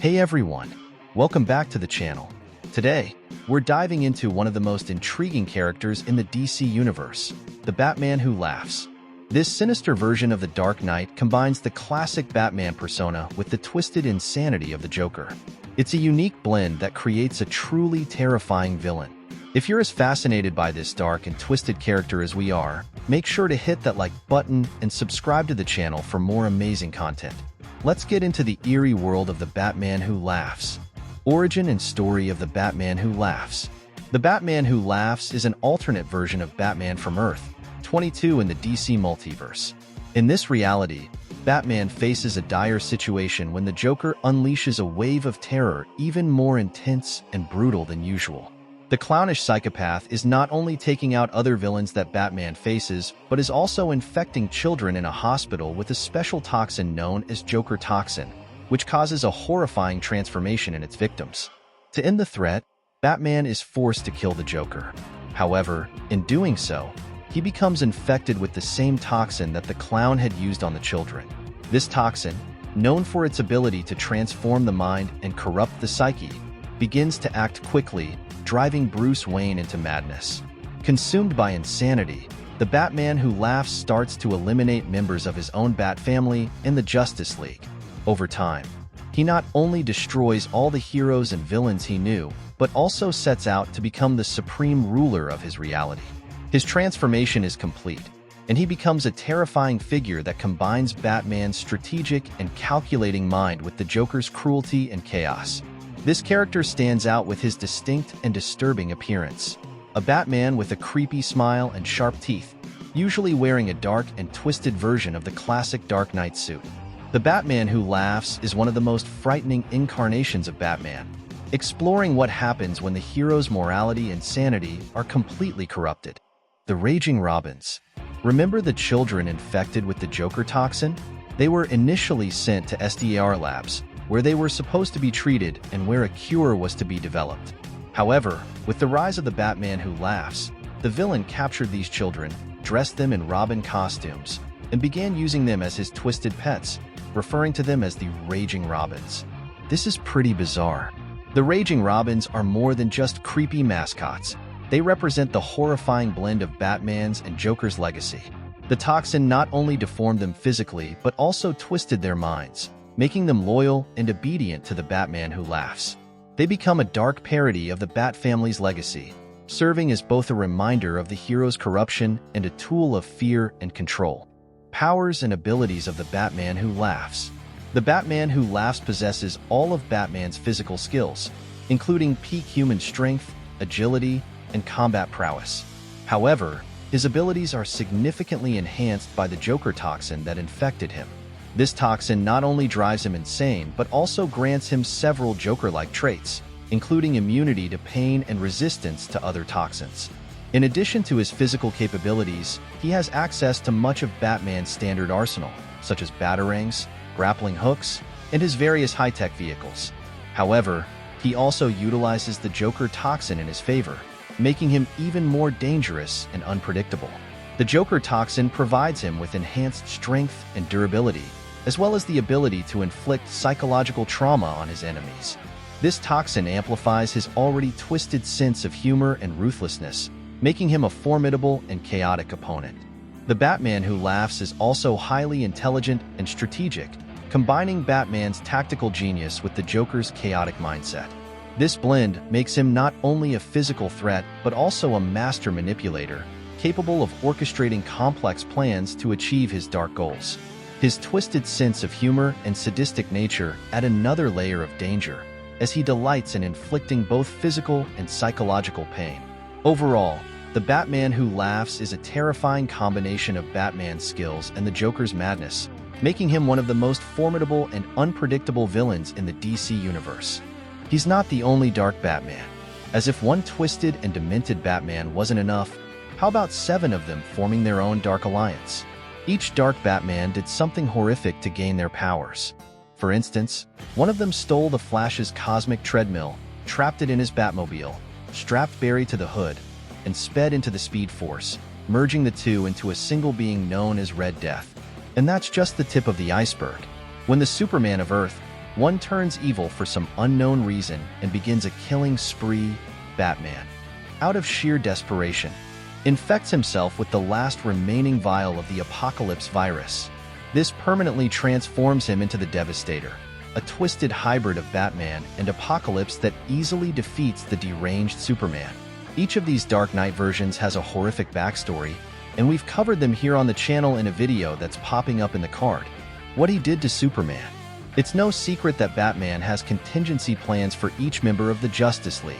Hey everyone, welcome back to the channel. Today, we're diving into one of the most intriguing characters in the DC universe, the Batman who laughs. This sinister version of the Dark Knight combines the classic Batman persona with the twisted insanity of the Joker. It's a unique blend that creates a truly terrifying villain. If you're as fascinated by this dark and twisted character as we are, make sure to hit that like button and subscribe to the channel for more amazing content. Let's get into the eerie world of the Batman who laughs. Origin and story of the Batman who laughs. The Batman who laughs is an alternate version of Batman from Earth 22 in the DC multiverse. In this reality, Batman faces a dire situation when the Joker unleashes a wave of terror even more intense and brutal than usual. The clownish psychopath is not only taking out other villains that Batman faces, but is also infecting children in a hospital with a special toxin known as Joker Toxin, which causes a horrifying transformation in its victims. To end the threat, Batman is forced to kill the Joker. However, in doing so, he becomes infected with the same toxin that the clown had used on the children. This toxin, known for its ability to transform the mind and corrupt the psyche, begins to act quickly, driving Bruce Wayne into madness. Consumed by insanity, the Batman who laughs starts to eliminate members of his own Bat family and the Justice League. Over time, he not only destroys all the heroes and villains he knew, but also sets out to become the supreme ruler of his reality. His transformation is complete, and he becomes a terrifying figure that combines Batman's strategic and calculating mind with the Joker's cruelty and chaos. This character stands out with his distinct and disturbing appearance. A Batman with a creepy smile and sharp teeth, usually wearing a dark and twisted version of the classic Dark Knight suit. The Batman who laughs is one of the most frightening incarnations of Batman, exploring what happens when the hero's morality and sanity are completely corrupted. The Raging Robins. Remember the children infected with the Joker toxin? They were initially sent to SDAR labs, where they were supposed to be treated and where a cure was to be developed. However, with the rise of the Batman who laughs, the villain captured these children, dressed them in Robin costumes, and began using them as his twisted pets, referring to them as the Raging Robins. This is pretty bizarre. The Raging Robins are more than just creepy mascots. They represent the horrifying blend of Batman's and Joker's legacy. The toxin not only deformed them physically, but also twisted their minds, making them loyal and obedient to the Batman who laughs. They become a dark parody of the Bat family's legacy, serving as both a reminder of the hero's corruption and a tool of fear and control. Powers and abilities of the Batman who laughs. The Batman who laughs possesses all of Batman's physical skills, including peak human strength, agility, and combat prowess. However, his abilities are significantly enhanced by the Joker toxin that infected him. This toxin not only drives him insane, but also grants him several Joker-like traits, including immunity to pain and resistance to other toxins. In addition to his physical capabilities, he has access to much of Batman's standard arsenal, such as batarangs, grappling hooks, and his various high-tech vehicles. However, he also utilizes the Joker toxin in his favor, making him even more dangerous and unpredictable. The Joker toxin provides him with enhanced strength and durability, as well as the ability to inflict psychological trauma on his enemies. This toxin amplifies his already twisted sense of humor and ruthlessness, making him a formidable and chaotic opponent. The Batman who laughs is also highly intelligent and strategic, combining Batman's tactical genius with the Joker's chaotic mindset. This blend makes him not only a physical threat, but also a master manipulator, capable of orchestrating complex plans to achieve his dark goals. His twisted sense of humor and sadistic nature add another layer of danger, as he delights in inflicting both physical and psychological pain. Overall, the Batman who laughs is a terrifying combination of Batman's skills and the Joker's madness, making him one of the most formidable and unpredictable villains in the DC universe. He's not the only dark Batman. As if one twisted and demented Batman wasn't enough, how about 7 of them forming their own dark alliance? Each dark Batman did something horrific to gain their powers. For instance, one of them stole the Flash's cosmic treadmill, trapped it in his Batmobile, strapped Barry to the hood, and sped into the Speed Force, merging the two into a single being known as Red Death. And that's just the tip of the iceberg. When the Superman of Earth one turns evil for some unknown reason and begins a killing spree. Batman, out of sheer desperation, infects himself with the last remaining vial of the Apocalypse virus. This permanently transforms him into the Devastator, a twisted hybrid of Batman and Apocalypse that easily defeats the deranged Superman. Each of these Dark Knight versions has a horrific backstory, and we've covered them here on the channel in a video that's popping up in the card. What he did to Superman. It's no secret that Batman has contingency plans for each member of the Justice League.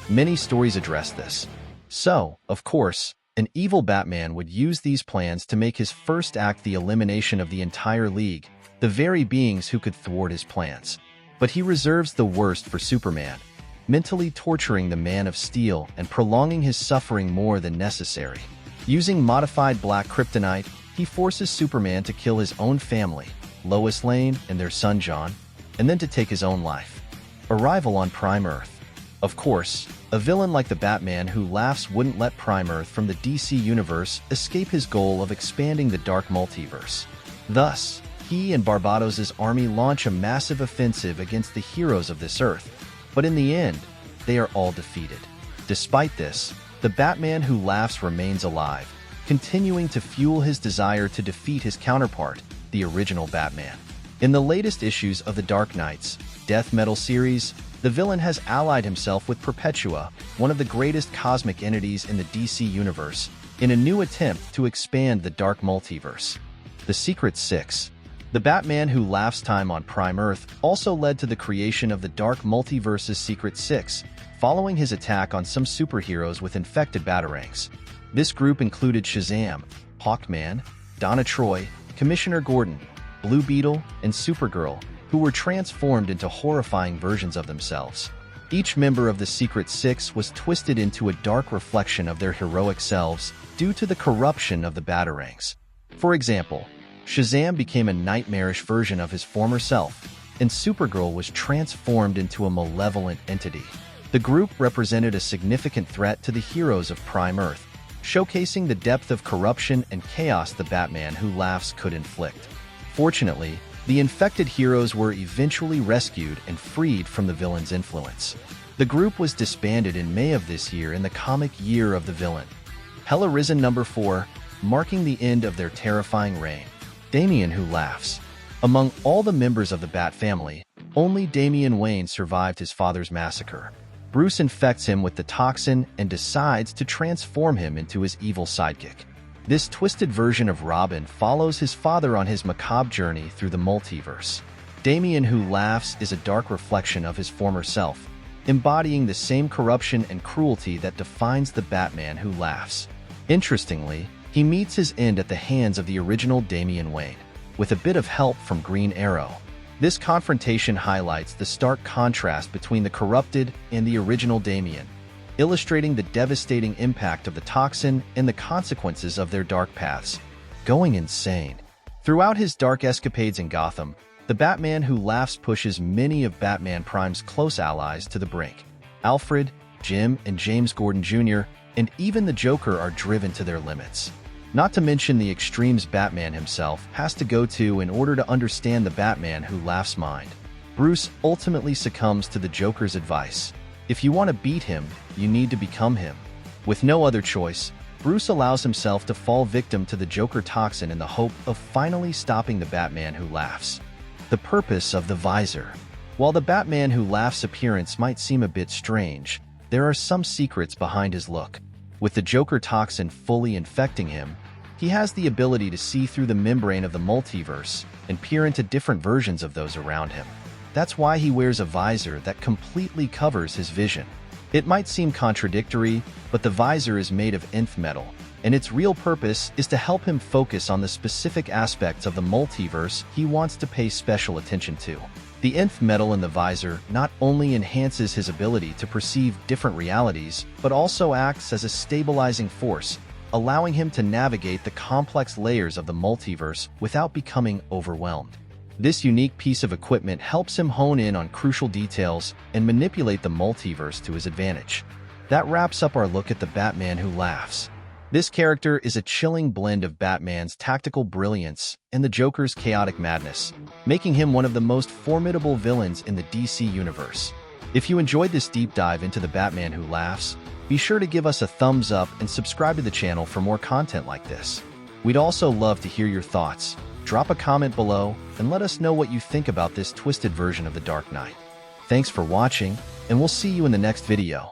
Many stories address this. So, of course, an evil Batman would use these plans to make his first act the elimination of the entire League, the very beings who could thwart his plans. But he reserves the worst for Superman, mentally torturing the Man of Steel and prolonging his suffering more than necessary. Using modified black kryptonite, he forces Superman to kill his own family, Lois Lane and their son John, and then to take his own life. Arrival on Prime Earth. Of course, a villain like the Batman Who Laughs wouldn't let Prime Earth from the DC Universe escape his goal of expanding the dark multiverse. Thus, he and Barbados' army launch a massive offensive against the heroes of this Earth, but in the end, they are all defeated. Despite this, the Batman Who Laughs remains alive, continuing to fuel his desire to defeat his counterpart, the original Batman. In the latest issues of the Dark Knight's Death Metal series, the villain has allied himself with Perpetua, one of the greatest cosmic entities in the DC Universe, in a new attempt to expand the dark multiverse. The Secret Six. The Batman Who Laughs time on Prime Earth also led to the creation of the Dark Multiverse's Secret Six, following his attack on some superheroes with infected batarangs. This group included Shazam, Hawkman, Donna Troy, Commissioner Gordon, Blue Beetle, and Supergirl, who were transformed into horrifying versions of themselves. Each member of the Secret Six was twisted into a dark reflection of their heroic selves due to the corruption of the batarangs. For example, Shazam became a nightmarish version of his former self, and Supergirl was transformed into a malevolent entity. The group represented a significant threat to the heroes of Prime Earth, showcasing the depth of corruption and chaos the Batman Who Laughs could inflict. Fortunately, the infected heroes were eventually rescued and freed from the villain's influence. The group was disbanded in May of this year in the comic Year of the Villain. Hell Arisen number 4, marking the end of their terrifying reign. Damian Who Laughs. Among all the members of the Bat family, only Damian Wayne survived his father's massacre. Bruce infects him with the toxin and decides to transform him into his evil sidekick. This twisted version of Robin follows his father on his macabre journey through the multiverse. Damian Who Laughs is a dark reflection of his former self, embodying the same corruption and cruelty that defines the Batman Who Laughs. Interestingly, he meets his end at the hands of the original Damian Wayne, with a bit of help from Green Arrow. This confrontation highlights the stark contrast between the corrupted and the original Damian, illustrating the devastating impact of the toxin and the consequences of their dark paths. Going insane. Throughout his dark escapades in Gotham, the Batman Who Laughs pushes many of Batman Prime's close allies to the brink. Alfred, Jim, and James Gordon Jr., and even the Joker are driven to their limits. Not to mention the extremes Batman himself has to go to in order to understand the Batman Who Laughs mind. Bruce ultimately succumbs to the Joker's advice. If you want to beat him, you need to become him. With no other choice, Bruce allows himself to fall victim to the Joker toxin in the hope of finally stopping the Batman Who Laughs. The purpose of the visor. While the Batman Who Laughs appearance might seem a bit strange, there are some secrets behind his look. With the Joker toxin fully infecting him, he has the ability to see through the membrane of the multiverse and peer into different versions of those around him. That's why he wears a visor that completely covers his vision. It might seem contradictory, but the visor is made of nth metal, and its real purpose is to help him focus on the specific aspects of the multiverse he wants to pay special attention to. The nth metal in the visor not only enhances his ability to perceive different realities, but also acts as a stabilizing force, allowing him to navigate the complex layers of the multiverse without becoming overwhelmed. This unique piece of equipment helps him hone in on crucial details and manipulate the multiverse to his advantage. That wraps up our look at the Batman Who Laughs. This character is a chilling blend of Batman's tactical brilliance and the Joker's chaotic madness, making him one of the most formidable villains in the DC universe. If you enjoyed this deep dive into the Batman Who Laughs, be sure to give us a thumbs up and subscribe to the channel for more content like this. We'd also love to hear your thoughts. Drop a comment below and let us know what you think about this twisted version of the Dark Knight. Thanks for watching, and we'll see you in the next video.